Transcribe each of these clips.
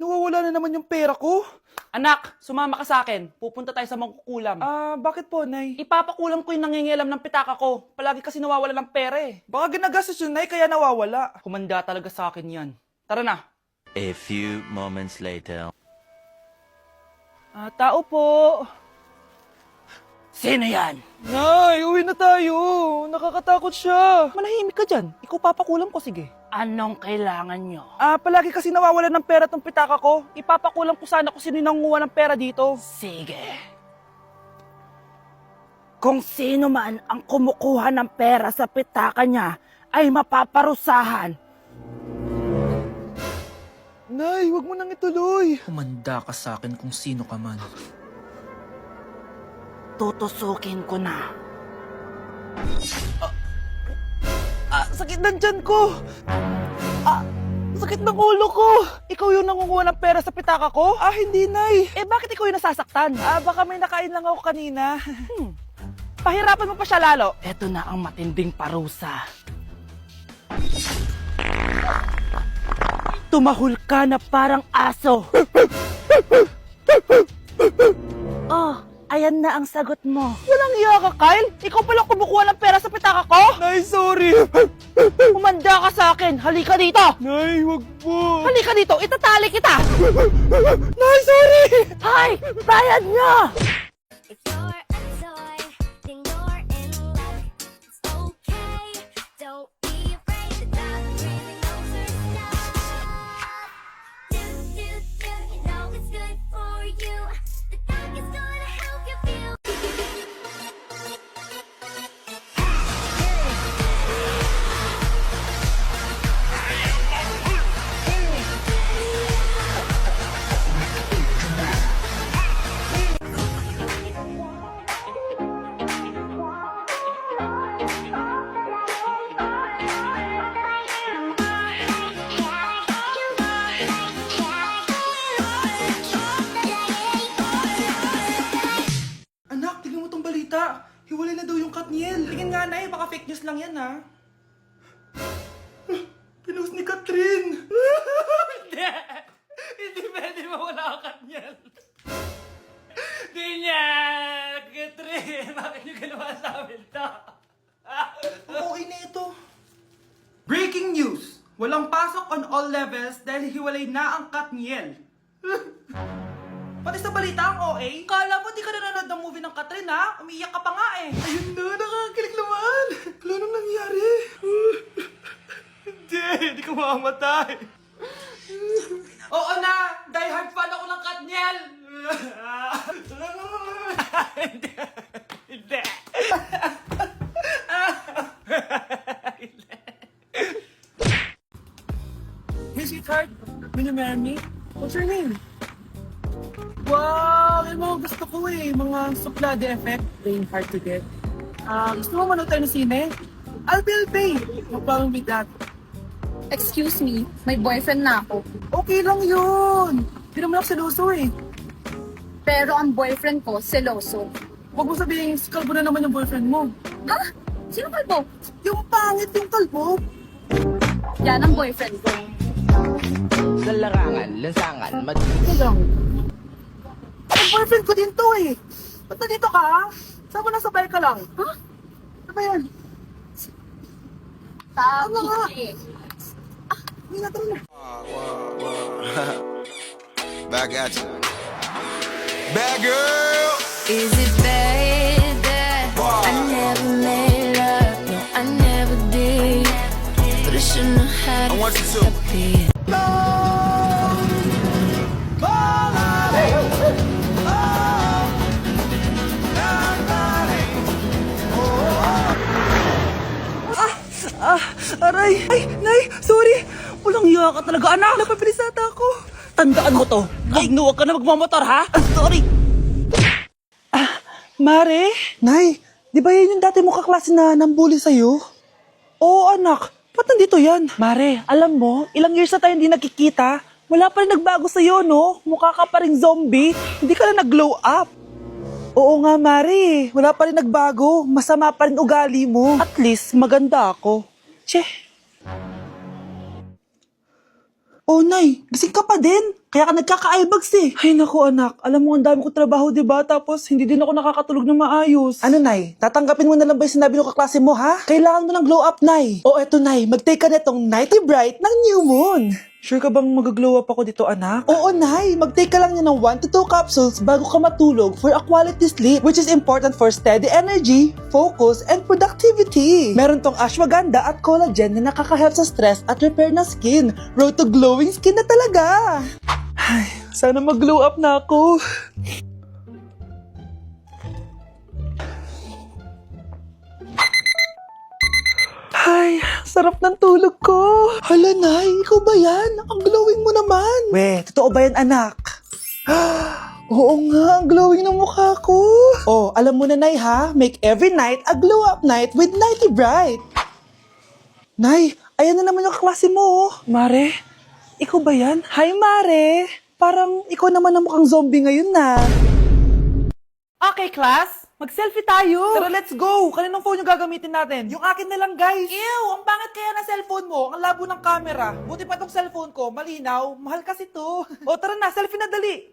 Nawawala na naman yung pera ko. Anak, sumama ka sa akin. Pupunta tayo sa mangkukulam. Bakit po, Nay? Ipapakulam ko yung nangingialam ng pitaka ko. Palagi kasi nawawala ng pera eh. Baka ginagastos yun, Nay, kaya nawawala. Kumanda talaga sa akin yan. Tara na. A few moments later. Tao po. Sino yan? Nay, uwi na tayo. Nakakatakot siya. Manahimik ka dyan. Ikaw papakulam ko, sige. Anong kailangan nyo? Palagi kasi nawawala ng pera tong pitaka ko. Ipapakulam ko sana kung sino yung nangunguha ng pera dito. Sige. Kung sino man ang kumukuha ng pera sa pitaka niya, ay mapaparusahan. Nay, wag mo nang ituloy. Kumanda ka sa akin kung sino ka man. Tutusukin ko na. Sakit ng tiyan ko. Sakit ng ulo ko. Ikaw yung nangunguha ng pera sa pitaka ko? Hindi, Nay. Bakit ikaw yung nasasaktan? Baka may nakain lang ako kanina. Pahirapan mo pa siya lalo. Ito na ang matinding parusa. Tumahol ka na parang aso. Ayan na ang sagot mo. Walang iya ka, Kyle. Ikaw pala kumukuha ng pera sa pitaka ko? Nay, sorry. Umanda ka sa akin. Halika dito. Nay, wag po. Halika dito. Itatali kita. Nay, sorry. Hay! Bayad niya! If you're a toy, then you're in luck. It's okay, don't be afraid to stop dreaming of your stuff. Do, you know it's good for you. The dog is gonna help you feel. Anak, tignan mo tong balita. Hiwalay na daw yung Katniel. Tingin nga na baka fake news lang yan ha. Pinost ni Catherine. Hindi! Hindi pwede mawala ang Katniel. Di niya! Catherine! Bakit niyo ginawa sa amin to? Okay na ito. Breaking news! Walang pasok on all levels dahil hiwalay na ang Katniel. Pati sa balita ang OA? Kala mo di ka nanonood ng movie ng Catherine ha? Umiiyak ka pa nga eh. Ayun na, nakakakilig naman. Wala nang nangyari. Hindi ka mamamatay. Oo na, die hard fan ako ng Katniel. Hindi! Hey sweetheart, will you marry me? What's your name? Wow, yung mga gusto ko eh. Mga suplade effect, playing hard to get. Gusto mo manood tayo ng sine? I'll pay. No problem with that. Excuse me, may boyfriend na ako. Okay lang yun. Hindi naman ako seloso eh. Pero ang boyfriend ko, seloso. Huwag mo sabihin, kalbo na naman yung boyfriend mo. Ha? Sino kalbo? Yung pangit yung kalbo. Yan ang boyfriend ko. Sa larangan, lansangan, Ito lang. Ang boyfriend ko din to eh. Ba't nandito ka? Saan mo nasabay ka lang? Ha? Ano ba yan? Sabi nga? eh. Hindi na tara na. Back at you. Bad girl. Is it bad that I never made love? No, I never did. But I should know how to I want you to. stop it. Aray! Ay, Nay! Sorry! Walang iya ka talaga, anak! Napabilisata ako. Tandaan mo to! Huwag ka na magmamotor, ha? Sorry! Mare? Nay, di ba yan yung dati mo kaklase na nambuli sa'yo? Oo, anak. Ba't nandito yan? Mare, alam mo, ilang years na tayo hindi nagkikita. Wala pa rin nagbago sa'yo, no? Mukha ka pa rin zombie. Hindi ka na nag-glow up. Oo nga, Mare. Wala pa rin nagbago. Masama pa rin ugali mo. At least, maganda ako. Che. Oh, Nay, gising ka pa din. Kaya ka nagkaka-eyebags eh. Ay, naku anak. Alam mo, ang dami ko trabaho, diba? Tapos, hindi din ako nakakatulog na maayos. Ano, Nay? Tatanggapin mo na lang ba yung sinabi ng kaklase mo, ha? Kailangan mo ng glow up, Nay. Oh, eto, Nay. Mag-take ka na itong Nighty Bright ng New Moon. Sure ka bang mag-glow up ako dito, anak? Oo, Nay. Mag-take ka lang niya ng 1 to 2 capsules bago ka matulog for a quality sleep, which is important for steady energy, focus, and productivity. Meron tong ashwagandha at collagen na nakaka-help sa stress at repair na skin. Road to glowing skin na talaga. Ay, sana mag-glow up na ako. Ay, sarap ng tulog ko. Hala, Nay, ikaw ba yan? Ang glowing mo naman. We, totoo ba yan, anak? Oo nga, ang glowing ng mukha ko. Oh, alam mo na, Nay, ha? Make every night a glow-up night with Nighty Bright. Nay, ayan na naman yung kaklase mo. Mare, ikaw ba yan? Hi, Mare. Parang ikaw naman ang mukhang zombie ngayon na. Okay, class. Mag-selfie tayo. Tara, let's go. Kaninong phone yung gagamitin natin? Yung akin na lang, guys. Ew, ang pangit kaya na cellphone mo. Ang labo ng camera. Buti pa tong cellphone ko. Malinaw. Mahal kasi to. O, tara na. Selfie na dali.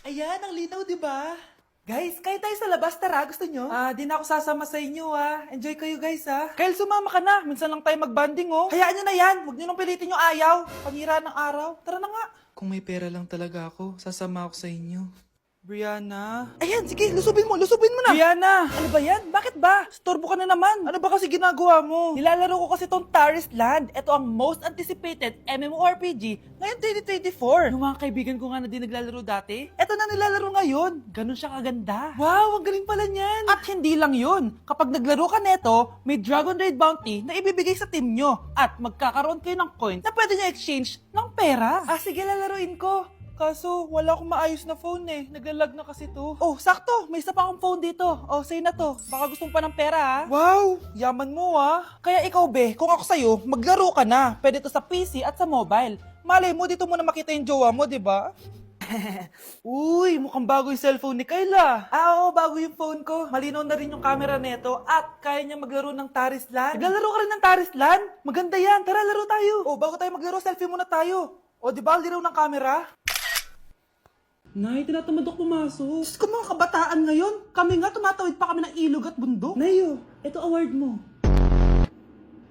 Ayan, ang linaw, di ba? Guys, kayo tayo sa labas. Tara, gusto nyo? Di na ako sasama sa inyo, Enjoy kayo, guys, Kyle, sumama ka na. Minsan lang tayo mag-banding, Hayaan nyo na yan. Huwag nyo nang pilitin yung ayaw. Panira ng araw. Tara na nga. Kung may pera lang talaga ako, sasama ako sa inyo. Brianna? Ayan, sige, lusubin mo na. Brianna, ano ba yan? Bakit ba? Storbo ka na naman. Ano ba kasi ginagawa mo? Nilalaro ko kasi tong Taris Land. Ito ang most anticipated MMORPG ngayon 2024. Yung mga kaibigan ko nga na di naglalaro dati, eto na nilalaro ngayon. Ganun siya kaganda. Wow, ang galing pala niyan. At hindi lang yun. Kapag naglaro ka neto, may Dragon Raid Bounty na ibibigay sa team nyo. At magkakaroon kayo ng coins na pwede nyo exchange ng pera. Sige, lalaruin ko. Kaso, wala akong maayos na phone Naglalag na kasi to. Oh, sakto! May isa pa akong phone dito. Oh, say na to. Baka gusto mo pa ng pera, Wow! Yaman mo, Kaya ikaw, be, kung ako sa'yo, maglaro ka na. Pwede to sa PC at sa mobile. Malay mo, dito mo na makita yung jowa mo, di ba? Uy, mukhang bago yung cellphone ni Kayla. Oo, bago yung phone ko. Malinaw na rin yung camera neto at kaya niya maglaro ng Taris Land. Naglalaro ka rin ng Taris Land? Maganda yan. Tara, laro tayo. Oh, bago tayo maglaro, selfie muna tayo. O, di ba, laro ng camera? Nay, tinatamad ako pumasok. Diyos ko, mga kabataan ngayon. Kami nga, tumatawid pa kami ng ilog at bundok. Nayo, ito award mo.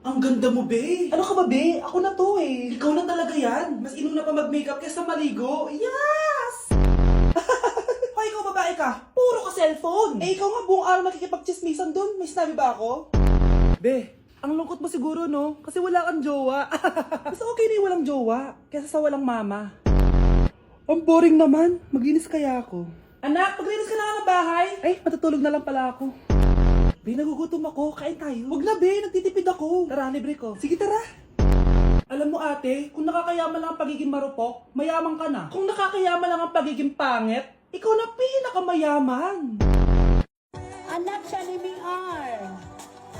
Ang ganda mo, be. Ano ka ba, be? Ako na to, Ikaw na talaga yan. Mas inuna pa mag-makeup kaysa maligo. Yes! Hoy, ikaw babae ka. Puro ka cellphone. Ikaw nga buong araw nakikipag-chismisan dun. May sinabi ba ako? Be, ang lungkot mo siguro, no? Kasi wala kang jowa. Mas okay na yung walang jowa kaysa sa walang mama. Ang boring naman. Maglinis kaya ako. Anak, maglinis ka na nga ng bahay. Ay, matutulog na lang pala ako. Be, nagugutom ako. Kain tayo. Huwag na, be. Nagtitipid ako. Tara, libre ko. Sige, tara. Alam mo, ate, kung nakakayaman lang ang pagiging marupok, mayaman ka na. Kung nakakayaman lang ang pagiging pangit, ikaw na pinakamayaman. Anak siya ni Miar.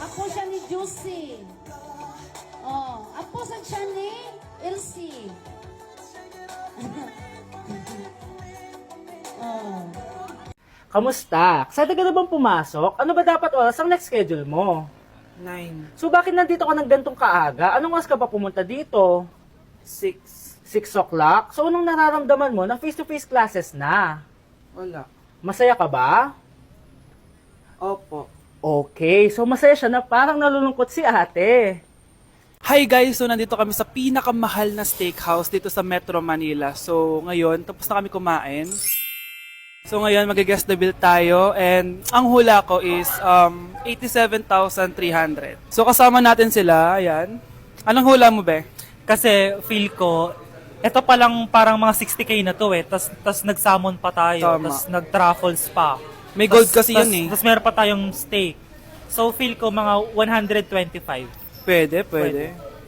Ako siya ni Juicy. Oh, ako siya ni Elsie. Oh. Kamusta? Excited ka na bang pumasok? Ano ba dapat oras ang next schedule mo? 9, So bakit nandito ka ng gantong kaaga? Anong oras ka pa pumunta dito? 6, 6 o'clock? So anong nararamdaman mo na face-to-face classes na? wala. Masaya ka ba? Opo. Okay, so masaya siya na parang nalulungkot si ate. Hi guys! So nandito kami sa pinakamahal na steakhouse dito sa Metro Manila. So ngayon, tapos na kami kumain. So ngayon, mag-guest the bill tayo and ang hula ko is 87,300. So kasama natin sila, ayan. Anong hula mo, be? Kasi feel ko, eto pa lang parang mga 60K na to tas nag-salmon pa tayo, Tama. tas nag-truffles pa. May gold kasi yun Tas meron pa tayong steak. So feel ko mga 125. Pwede.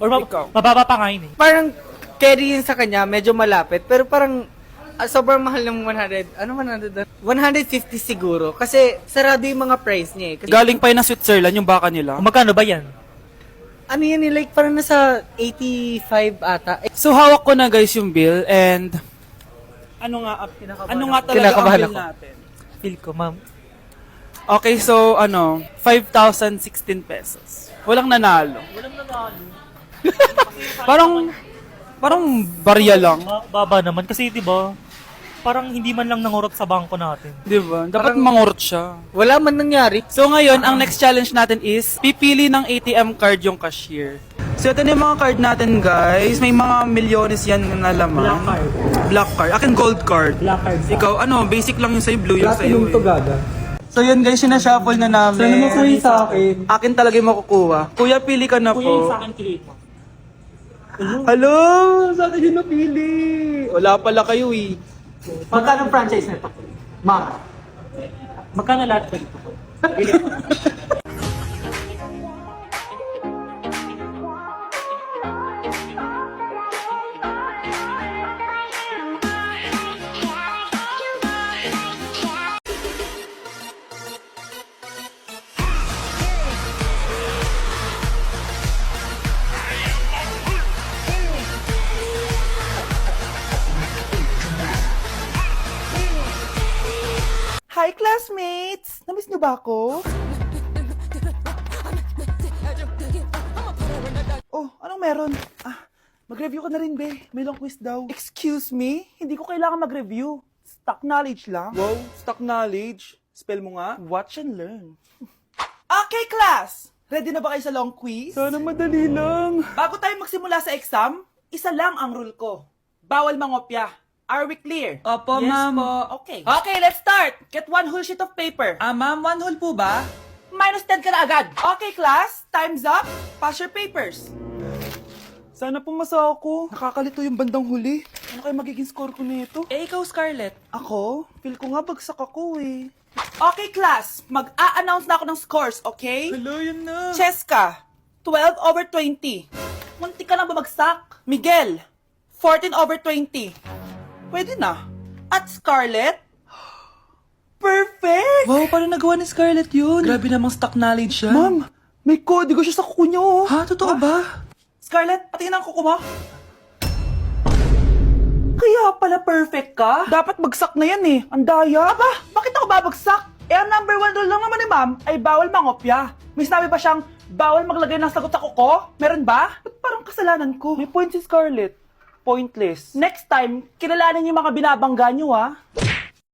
Or Ikaw? mababa pa nga yun Parang carry yun sa kanya, medyo malapit. Pero parang sobrang mahal ng 100. Ano 100? 150 siguro. Kasi sarado yung mga price niya Kasi, Galing pa yun ng Switzerland, yung baka nila. Kung magkano ba yan? ano yan like parang nasa 85 ata. So hawak ko na guys yung bill and ano nga talaga ang Kinakabahan bill ako. natin? Feel ko, ma'am. Okay, so 5,016 pesos. Walang nanalo. Walang nanalo. Parang Parang barya lang. Baba naman kasi 'di ba? Parang hindi man lang nangurot sa bangko natin. Di ba? Dapat mangurot siya. Wala man nangyari. So ngayon, ang next challenge natin is pipili ng ATM card yung cashier. So ito na yung mga card natin, guys. May mga milyones yan na laman. Black card. Black card. Akin gold card. Black card. Ikaw, ano, basic lang yung sa'yo, blue yung sa'yo. gaga. So yun guys, sinashuffle na namin. Sana makuha sa akin. Akin talaga yung makukuha. Kuya, pili ka na Kuya, yung po. sa akin kilit mo. Hello! Sa akin yung napili. Wala pala kayo eh. Magkano franchise nito? Ma'am. Magkano lahat ba dito? Hi classmates! Namiss niyo ba ako? Oh, anong meron? Mag-review ka na rin, be. May long quiz daw. Excuse me? Hindi ko kailangan mag-review. Stock knowledge lang. Wow, stock knowledge. Spell mo nga. Watch and learn. Okay, class! Ready na ba kayo sa long quiz? Sana madali lang. Bago tayo magsimula sa exam, isa lang ang rule ko. Bawal mangopya. Are we clear? Opo, Yes ma'am. Okay. Okay, let's start. Get one whole sheet of paper. Ma'am, one whole po ba? Minus 10 ka na agad. Okay, class. Time's up. Pass your papers. Sana pumasa ako. Nakakalito yung bandang huli. Ano kaya magiging score ko nito? Ikaw, Scarlett. Ako? Feel ko nga bagsak ako eh. Okay, class. Mag-a-announce na ako ng scores, okay? Hello, yun na. Cheska, 12/20. Munti ka lang bumagsak. Miguel, 14/20. Pwede na. At Scarlett? Perfect! Wow, paano nagawa ni Scarlett yun? Grabe namang stock knowledge siya. Ma'am, may kodigo siya sa kuko niya, oh. Ha? Totoo ba? Scarlett, patingin ang kuko mo. Kaya pala perfect ka? Dapat bagsak na yan eh. Ang daya. Aba, bakit ako babagsak? Ang number 1 rule lang naman ni ma'am ay bawal mangopya. May sinabi ba siyang bawal maglagay ng sagot sa kuko? Meron ba? Ba't parang kasalanan ko? May point si Scarlett. Pointless. Next time, kilalanin yung mga binabangga nyo, ha?